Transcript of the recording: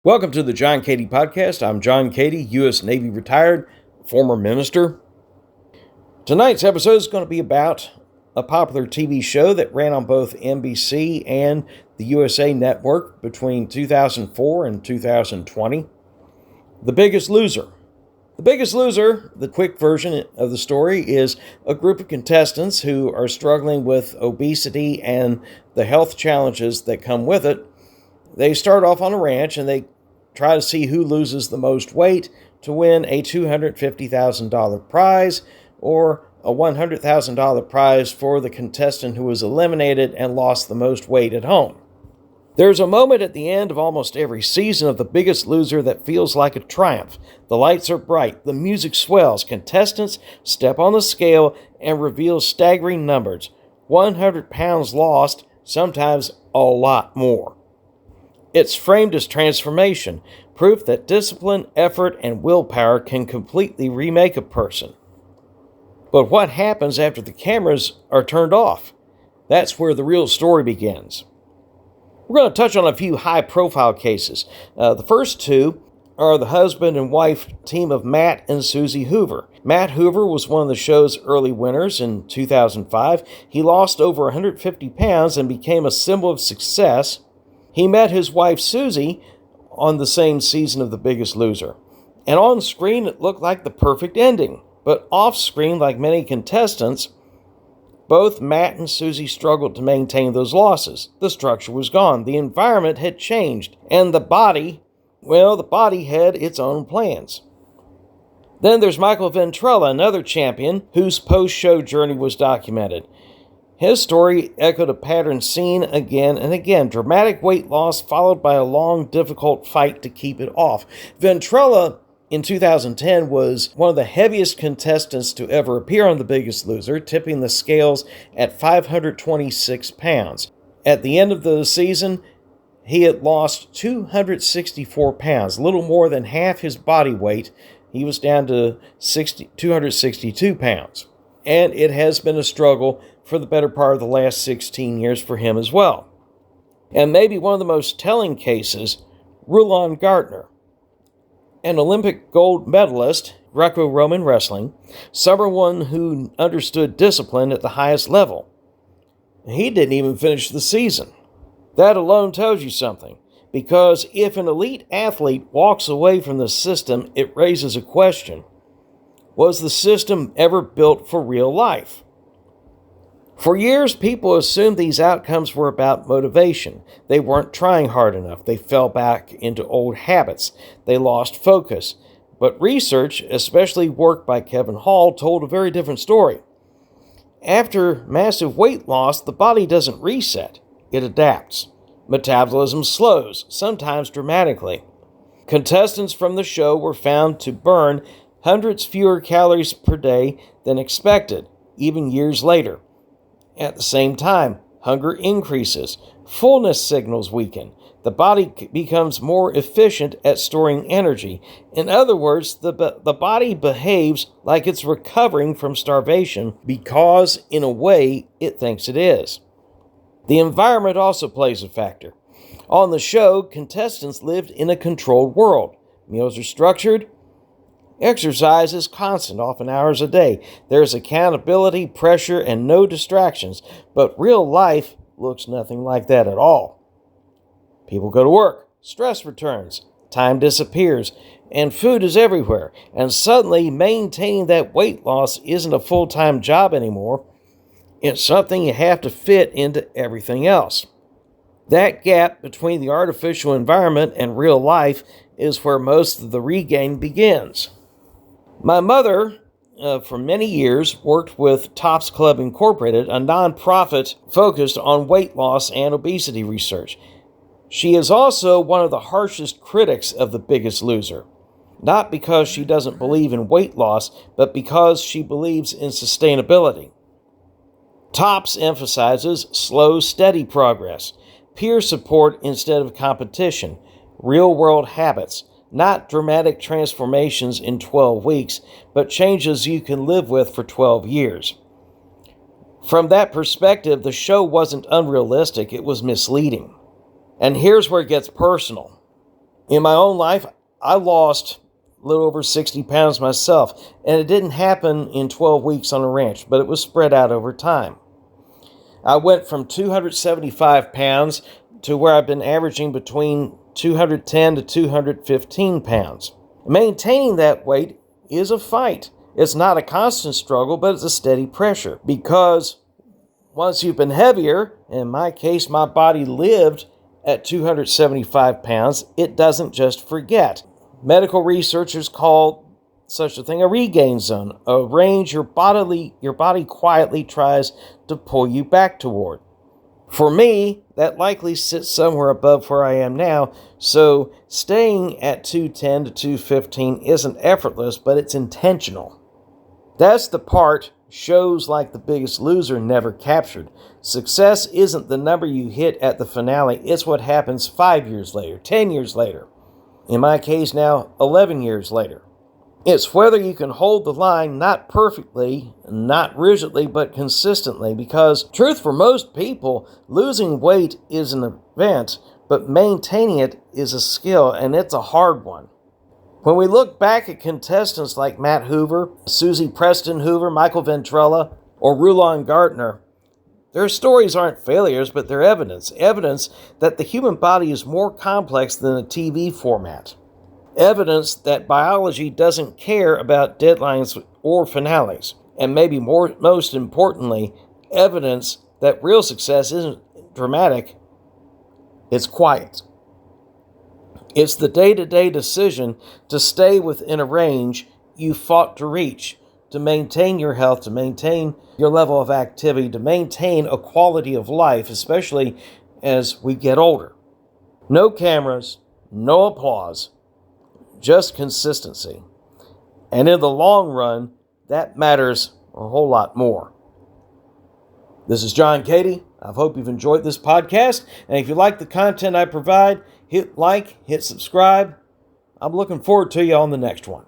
Welcome to the John Cady podcast. I'm John Cady, U.S. Navy retired, former minister. Tonight's episode is going to be about a popular TV show that ran on both NBC and the USA Network between 2004 and 2020. The Biggest Loser. The Biggest Loser, the quick version of the story, is a group of contestants who are struggling with obesity and the health challenges that come with it. They start off on a ranch and they try to see who loses the most weight to win a $250,000 prize or a $100,000 prize for the contestant who was eliminated and lost the most weight at home. There's a moment at the end of almost every season of The Biggest Loser that feels like a triumph. The lights are bright, the music swells, contestants step on the scale and reveal staggering numbers. 100 pounds lost, sometimes a lot more. It's framed as transformation, proof that discipline, effort, and willpower can completely remake a person. But what happens after the cameras are turned off? That's where the real story begins. We're going to touch on a few high-profile cases. The first two are the husband and wife team of Matt and Susie Hoover. Matt Hoover was one of the show's early winners in 2005. He lost over 150 pounds and became a symbol of success. He met his wife Susie on the same season of The Biggest Loser. And on screen, it looked like the perfect ending. But off screen, like many contestants, both Matt and Susie struggled to maintain those losses. The structure was gone. The environment had changed. And the body had its own plans. Then there's Michael Ventrella, another champion whose post-show journey was documented. His story echoed a pattern seen again and again. Dramatic weight loss followed by a long, difficult fight to keep it off. Ventrella, in 2010, was one of the heaviest contestants to ever appear on The Biggest Loser, tipping the scales at 526 pounds. At the end of the season, he had lost 264 pounds, a little more than half his body weight. He was down to 262 pounds. And it has been a struggle for the better part of the last 16 years for him as well. And maybe one of the most telling cases, Rulon Gardner, an Olympic gold medalist, Greco-Roman wrestling, someone who understood discipline at the highest level. He didn't even finish the season. That alone tells you something, because if an elite athlete walks away from the system, it raises a question. Was the system ever built for real life? For years, people assumed these outcomes were about motivation. They weren't trying hard enough. They fell back into old habits. They lost focus. But research, especially work by Kevin Hall, told a very different story. After massive weight loss, the body doesn't reset. It adapts. Metabolism slows, sometimes dramatically. Contestants from the show were found to burn hundreds fewer calories per day than expected, even years later. At the same time, hunger increases, fullness signals weaken, the body becomes more efficient at storing energy. In other words, the body behaves like it's recovering from starvation because, in a way, it thinks it is. The environment also plays a factor. On the show, contestants lived in a controlled world. Meals are structured. Exercise is constant, often hours a day. There's accountability, pressure, and no distractions. But real life looks nothing like that at all. People go to work, stress returns, time disappears, and food is everywhere. And suddenly, maintaining that weight loss isn't a full-time job anymore. It's something you have to fit into everything else. That gap between the artificial environment and real life is where most of the regain begins. My mother, for many years, worked with Tops Club Incorporated, a nonprofit focused on weight loss and obesity research. She is also one of the harshest critics of The Biggest Loser, not because she doesn't believe in weight loss, but because she believes in sustainability. Tops emphasizes slow, steady progress, peer support instead of competition, real-world habits, not dramatic transformations in 12 weeks, but changes you can live with for 12 years. From that perspective, the show wasn't unrealistic, it was misleading. And here's where it gets personal. In my own life, I lost a little over 60 pounds myself, and it didn't happen in 12 weeks on a ranch, but it was spread out over time. I went from 275 pounds to where I've been averaging between 210 to 215 pounds. Maintaining that weight is a fight. It's not a constant struggle, but it's a steady pressure, because once you've been heavier, in my case, my body lived at 275 pounds, it doesn't just forget. Medical researchers call such a thing a regain zone, a range your body quietly tries to pull you back toward. For me, that likely sits somewhere above where I am now, so staying at 210 to 215 isn't effortless, but it's intentional. That's the part shows like The Biggest Loser never captured. Success isn't the number you hit at the finale, it's what happens 5 years later, 10 years later. In my case now, 11 years later. It's whether you can hold the line, not perfectly, not rigidly, but consistently, because truth for most people, losing weight is an event, but maintaining it is a skill, and it's a hard one. When we look back at contestants like Matt Hoover, Susie Preston Hoover, Michael Ventrella, or Rulon Gardner, their stories aren't failures, but they're evidence that the human body is more complex than a TV format. Evidence that biology doesn't care about deadlines or finales. And maybe most importantly, evidence that real success isn't dramatic, it's quiet. It's the day-to-day decision to stay within a range you fought to reach, to maintain your health, to maintain your level of activity, to maintain a quality of life, especially as we get older. No cameras, no applause, just consistency. And in the long run, that matters a whole lot more. This is John Cady. I hope you've enjoyed this podcast. And if you like the content I provide, hit like, hit subscribe. I'm looking forward to you on the next one.